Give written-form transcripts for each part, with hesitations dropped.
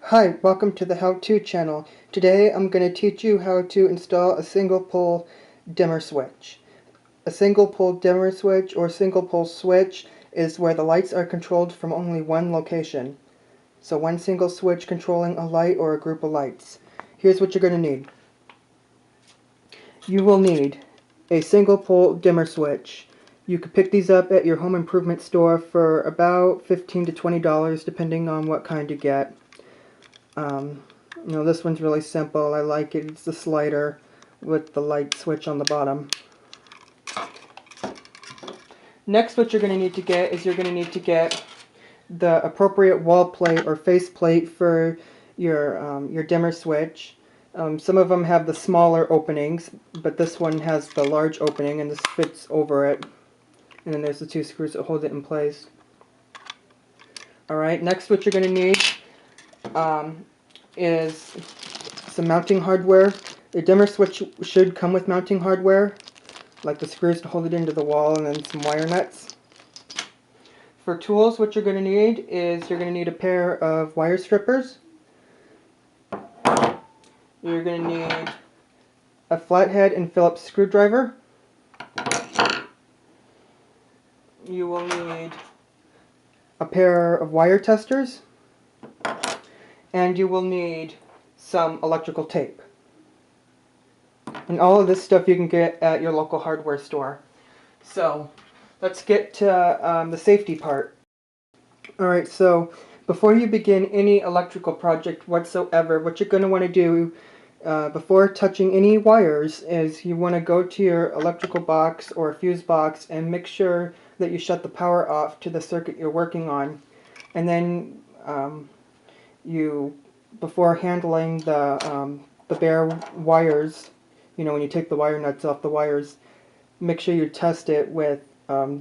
Hi, welcome to the How-To channel. Today I'm going to teach you how to install a single pole dimmer switch. A single pole dimmer switch or single pole switch is where the lights are controlled from only one location. So one single switch controlling a light or a group of lights. Here's what you're going to need. You will need a single pole dimmer switch. You could pick these up at your home improvement store for about $15 to $20 depending on what kind you get. This one's really simple. I like it. It's the slider with the light switch on the bottom. Next, what you're going to need to get is you're going to need to get the appropriate wall plate or face plate for your dimmer switch. Some of them have the smaller openings, but this one has the large opening, and this fits over it. And then there's the two screws that hold it in place. Alright, next what you're going to need is some mounting hardware. The dimmer switch should come with mounting hardware, like the screws to hold it into the wall and then some wire nuts. For tools, what you're going to need is you're going to need a pair of wire strippers. You're going to need a flathead and Phillips screwdriver. You will need a pair of wire testers. And you will need some electrical tape. And all of this stuff you can get at your local hardware store. So, let's get to the safety part. Alright, so before you begin any electrical project whatsoever, what you're going to want to do before touching any wires is you want to go to your electrical box or fuse box and make sure that you shut the power off to the circuit you're working on. And then before handling the bare wires, when you take the wire nuts off the wires, make sure you test it with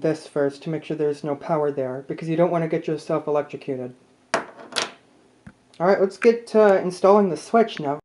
this first to make sure there's no power there, because you don't want to get yourself electrocuted. Alright, let's get to installing the switch now.